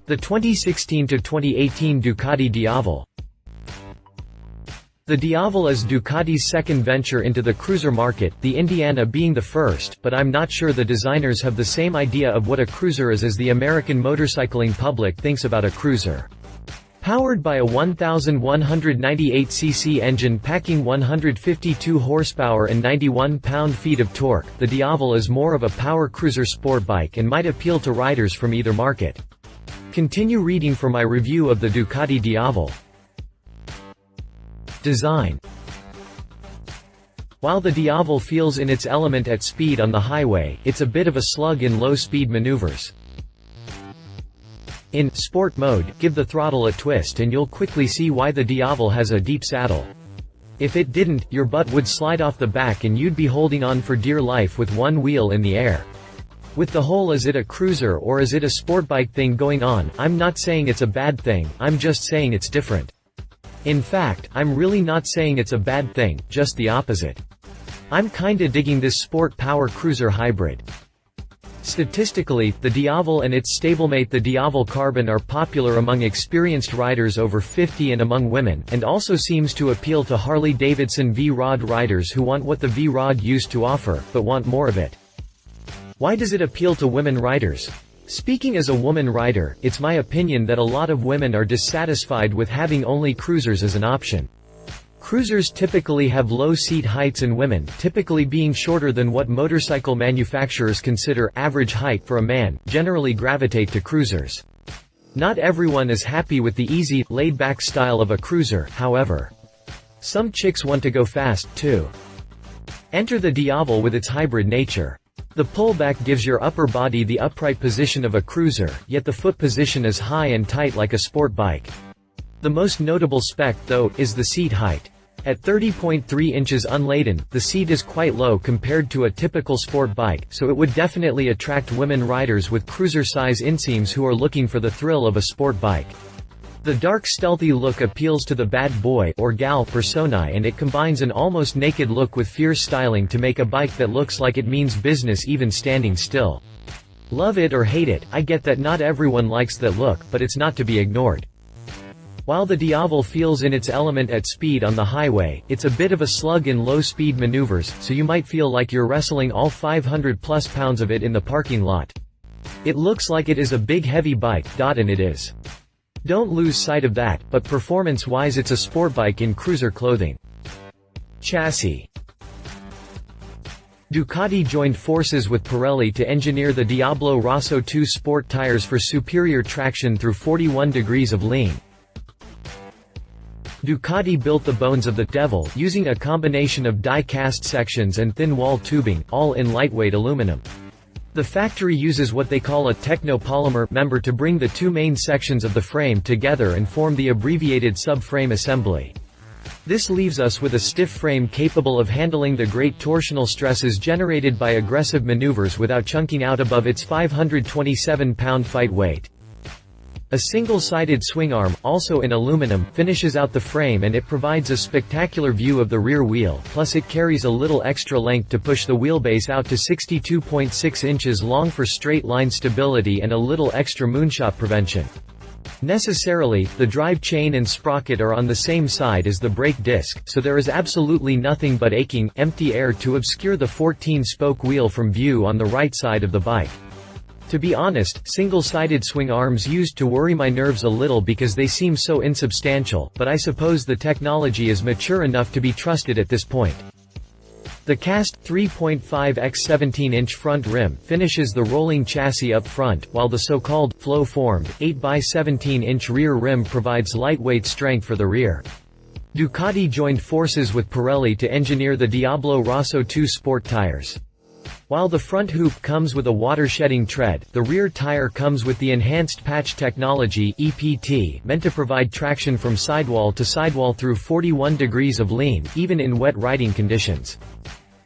The 2016 to 2018 Ducati Diavel. The Diavel is Ducati's second venture into the cruiser market, the Indiana being the first, but I'm not sure the designers have the same idea of what a cruiser is as the American motorcycling public thinks about a cruiser. Powered by a 1,198cc engine packing 152 horsepower and 91 pound-feet of torque, the Diavel is more of a power cruiser sport bike and might appeal to riders from either market. Continue reading for my review of the Ducati Diavel. Design. While the Diavel feels in its element at speed on the highway, it's a bit of a slug in low-speed maneuvers. In sport mode, give the throttle a twist and you'll quickly see why the Diavel has a deep saddle. If it didn't, your butt would slide off the back and you'd be holding on for dear life with one wheel in the air. With the whole is it a cruiser or is it a sport bike thing going on, I'm not saying it's a bad thing, I'm just saying it's different. In fact, I'm really not saying it's a bad thing, just the opposite. I'm kinda digging this sport power cruiser hybrid. Statistically, the Diavel and its stablemate the Diavel Carbon are popular among experienced riders over 50 and among women, and also seems to appeal to Harley-Davidson V-Rod riders who want what the V-Rod used to offer, but want more of it. Why does it appeal to women riders? Speaking as a woman rider, it's my opinion that a lot of women are dissatisfied with having only cruisers as an option. Cruisers typically have low seat heights and women, typically being shorter than what motorcycle manufacturers consider average height for a man, generally gravitate to cruisers. Not everyone is happy with the easy, laid-back style of a cruiser, however. Some chicks want to go fast, too. Enter the Diavel with its hybrid nature. The pullback gives your upper body the upright position of a cruiser, yet the foot position is high and tight like a sport bike. The most notable spec, though, is the seat height. At 30.3 inches unladen, the seat is quite low compared to a typical sport bike, so it would definitely attract women riders with cruiser-size inseams who are looking for the thrill of a sport bike. The dark stealthy look appeals to the bad boy or gal personae and it combines an almost naked look with fierce styling to make a bike that looks like it means business even standing still. Love it or hate it, I get that not everyone likes that look, but it's not to be ignored. While the Diavel feels in its element at speed on the highway, it's a bit of a slug in low-speed maneuvers, so you might feel like you're wrestling all 500+ pounds of it in the parking lot. It looks like it is a big heavy bike, and it is. Don't lose sight of that, but performance-wise it's a sport bike in cruiser clothing. Chassis. Ducati joined forces with Pirelli to engineer the Diablo Rosso 2 sport tires for superior traction through 41 degrees of lean. Ducati built the bones of the Diavel, using a combination of die-cast sections and thin-wall tubing, all in lightweight aluminum. The factory uses what they call a technopolymer member to bring the two main sections of the frame together and form the abbreviated subframe assembly. This leaves us with a stiff frame capable of handling the great torsional stresses generated by aggressive maneuvers without chunking out above its 527-pound fight weight. A single-sided swing arm, also in aluminum, finishes out the frame and it provides a spectacular view of the rear wheel, plus it carries a little extra length to push the wheelbase out to 62.6 inches long for straight-line stability and a little extra moonshot prevention. Necessarily, the drive chain and sprocket are on the same side as the brake disc, so there is absolutely nothing but aching, empty air to obscure the 14-spoke wheel from view on the right side of the bike. To be honest, single-sided swing arms used to worry my nerves a little because they seem so insubstantial, but I suppose the technology is mature enough to be trusted at this point. The cast 3.5 x 17-inch front rim finishes the rolling chassis up front, while the so-called flow-formed 8 x 17-inch rear rim provides lightweight strength for the rear. Ducati joined forces with Pirelli to engineer the Diablo Rosso 2 sport tires. While the front hoop comes with a water-shedding tread, the rear tire comes with the Enhanced Patch Technology (EPT), meant to provide traction from sidewall to sidewall through 41 degrees of lean, even in wet riding conditions.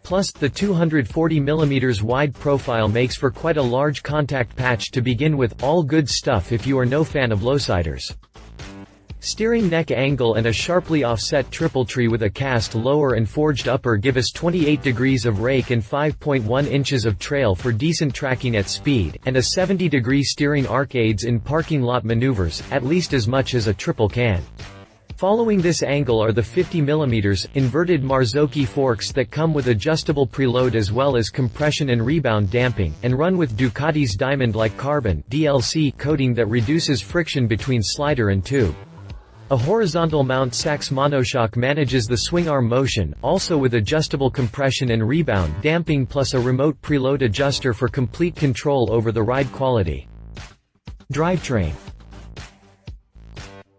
Plus, the 240mm wide profile makes for quite a large contact patch to begin with, all good stuff if you are no fan of lowsiders. Steering neck angle and a sharply offset triple tree with a cast lower and forged upper give us 28 degrees of rake and 5.1 inches of trail for decent tracking at speed, and a 70-degree steering arc aids in parking lot maneuvers, at least as much as a triple can. Following this angle are the 50mm inverted Marzocchi forks that come with adjustable preload as well as compression and rebound damping, and run with Ducati's diamond-like carbon (DLC) coating that reduces friction between slider and tube. A horizontal mount Sachs monoshock manages the swing arm motion, also with adjustable compression and rebound damping plus a remote preload adjuster for complete control over the ride quality. Drivetrain.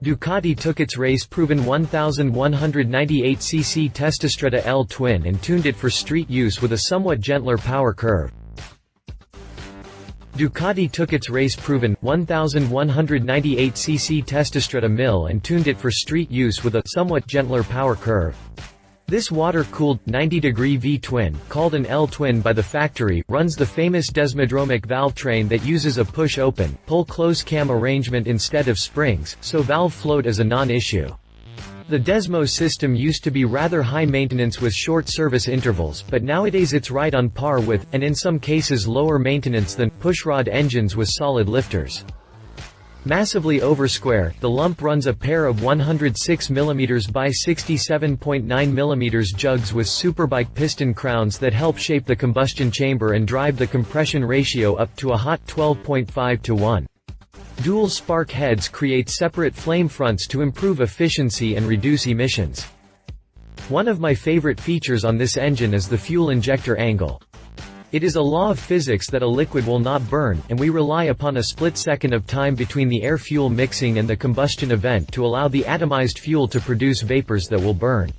Ducati took its race-proven 1198cc Testastretta L twin and tuned it for street use with a somewhat gentler power curve. Ducati took its race-proven 1198cc Testastretta mill and tuned it for street use with a somewhat gentler power curve. This water-cooled, 90-degree V-twin, called an L-twin by the factory, runs the famous desmodromic valve train that uses a push-open, pull-close cam arrangement instead of springs, so valve float is a non-issue. The Desmo system used to be rather high maintenance with short service intervals, but nowadays it's right on par with, and in some cases lower maintenance than, pushrod engines with solid lifters. Massively over-square, the lump runs a pair of 106mm by 67.9mm jugs with superbike piston crowns that help shape the combustion chamber and drive the compression ratio up to a hot 12.5:1. Dual spark heads create separate flame fronts to improve efficiency and reduce emissions. One of my favorite features on this engine is the fuel injector angle. It is a law of physics that a liquid will not burn, and we rely upon a split second of time between the air-fuel mixing and the combustion event to allow the atomized fuel to produce vapors that will burn.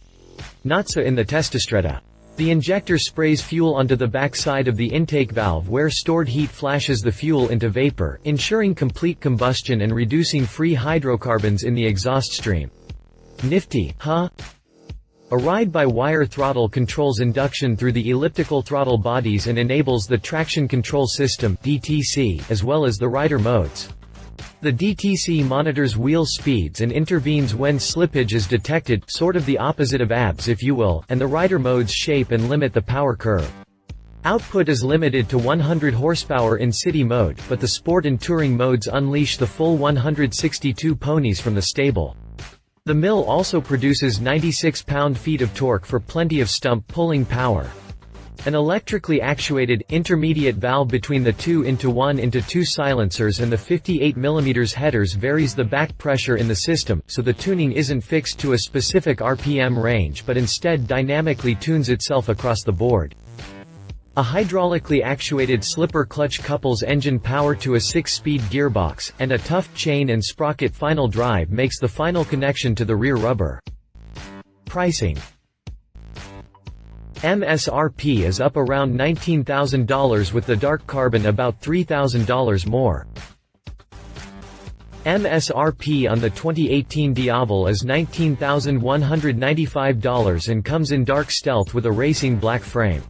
Not so in the Testastretta. The injector sprays fuel onto the back side of the intake valve where stored heat flashes the fuel into vapor, ensuring complete combustion and reducing free hydrocarbons in the exhaust stream. Nifty, huh? A ride-by-wire throttle controls induction through the elliptical throttle bodies and enables the traction control system (DTC) as well as the rider modes. The DTC monitors wheel speeds and intervenes when slippage is detected, sort of the opposite of ABS if you will, and the rider modes shape and limit the power curve. Output is limited to 100 horsepower in city mode, but the sport and touring modes unleash the full 162 ponies from the stable. The mill also produces 96 pound-feet of torque for plenty of stump pulling power. An electrically actuated, intermediate valve between the 2-1-2 silencers and the 58mm headers varies the back pressure in the system, so the tuning isn't fixed to a specific RPM range but instead dynamically tunes itself across the board. A hydraulically actuated slipper clutch couples engine power to a 6-speed gearbox, and a tough chain and sprocket final drive makes the final connection to the rear rubber. Pricing. MSRP is up around $19,000 with the dark carbon about $3,000 more. MSRP on the 2018 Diavel is $19,195 and comes in dark stealth with a racing black frame.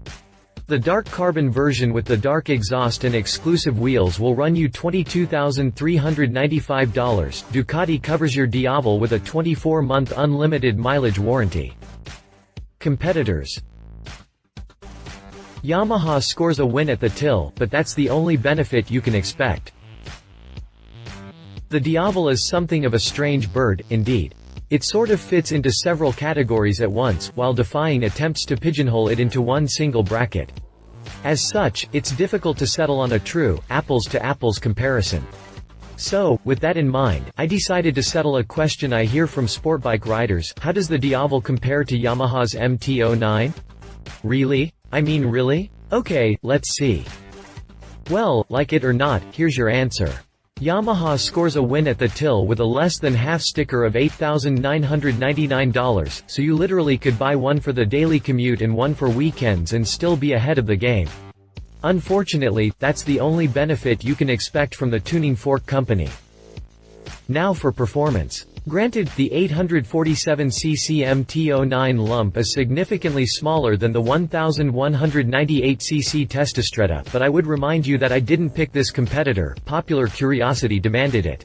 The dark carbon version with the dark exhaust and exclusive wheels will run you $22,395. Ducati covers your Diavel with a 24-month unlimited mileage warranty. Competitors. Yamaha scores a win at the till, but that's the only benefit you can expect. The Diavel is something of a strange bird, indeed. It sort of fits into several categories at once, while defying attempts to pigeonhole it into one single bracket. As such, it's difficult to settle on a true, apples-to-apples comparison. So, with that in mind, I decided to settle a question I hear from sportbike riders: how does the Diavel compare to Yamaha's MT-09? Really? I mean really? Okay, let's see. Well, like it or not, here's your answer. Yamaha scores a win at the till with a less than half sticker of $8,999, so you literally could buy one for the daily commute and one for weekends and still be ahead of the game. Unfortunately, that's the only benefit you can expect from the tuning fork company. Now for performance. Granted, the 847cc MT-09 lump is significantly smaller than the 1198cc Testastretta, but I would remind you that I didn't pick this competitor, popular curiosity demanded it.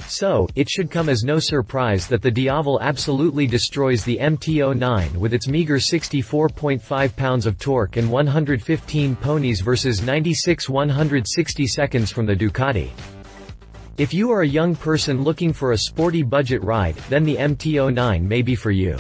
So, it should come as no surprise that the Diavel absolutely destroys the MT-09 with its meager 64.5 pounds of torque and 115 ponies versus 96 160 seconds from the Ducati. If you are a young person looking for a sporty budget ride, then the MT-09 may be for you.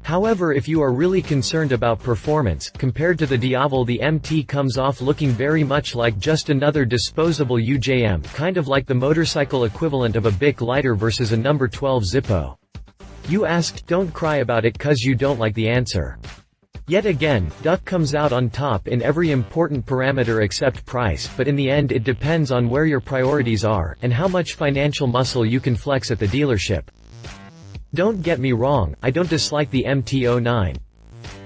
However, if you are really concerned about performance, compared to the Diavel, the MT comes off looking very much like just another disposable UJM, kind of like the motorcycle equivalent of a Bic lighter versus a number 12 Zippo. You asked, don't cry about it cause you don't like the answer. Yet again, Duck comes out on top in every important parameter except price, but in the end it depends on where your priorities are, and how much financial muscle you can flex at the dealership. Don't get me wrong, I don't dislike the MT-09.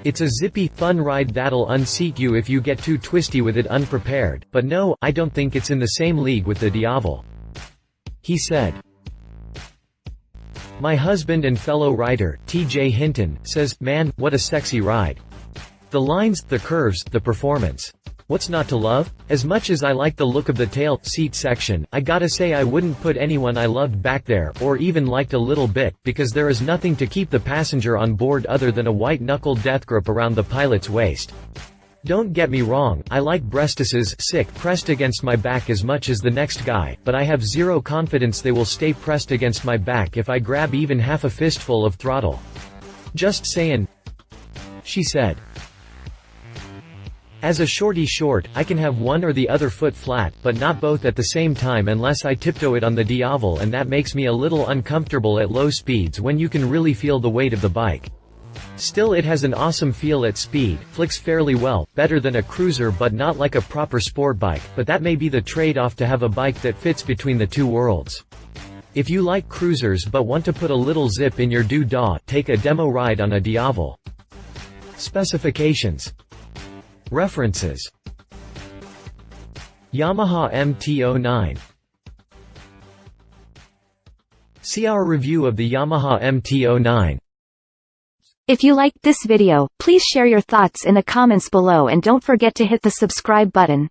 It's a zippy, fun ride that'll unseat you if you get too twisty with it unprepared, but no, I don't think it's in the same league with the Diavel. He said. My husband and fellow rider, TJ Hinton, says, man, what a sexy ride. The lines, the curves, the performance. What's not to love? As much as I like the look of the tail seat section, I gotta say I wouldn't put anyone I loved back there, or even liked a little bit, because there is nothing to keep the passenger on board other than a white-knuckled death grip around the pilot's waist. Don't get me wrong, I like breastises sick pressed against my back as much as the next guy, but I have zero confidence they will stay pressed against my back if I grab even half a fistful of throttle. Just sayin', she said. As a shorty short, I can have one or the other foot flat, but not both at the same time unless I tiptoe it on the Diavel, and that makes me a little uncomfortable at low speeds when you can really feel the weight of the bike. Still, it has an awesome feel at speed, flicks fairly well, better than a cruiser but not like a proper sport bike, but that may be the trade-off to have a bike that fits between the two worlds. If you like cruisers but want to put a little zip in your doo-dah, take a demo ride on a Diavel. Specifications. References. Yamaha MT-09. See our review of the Yamaha MT-09. If you liked this video, please share your thoughts in the comments below and don't forget to hit the subscribe button.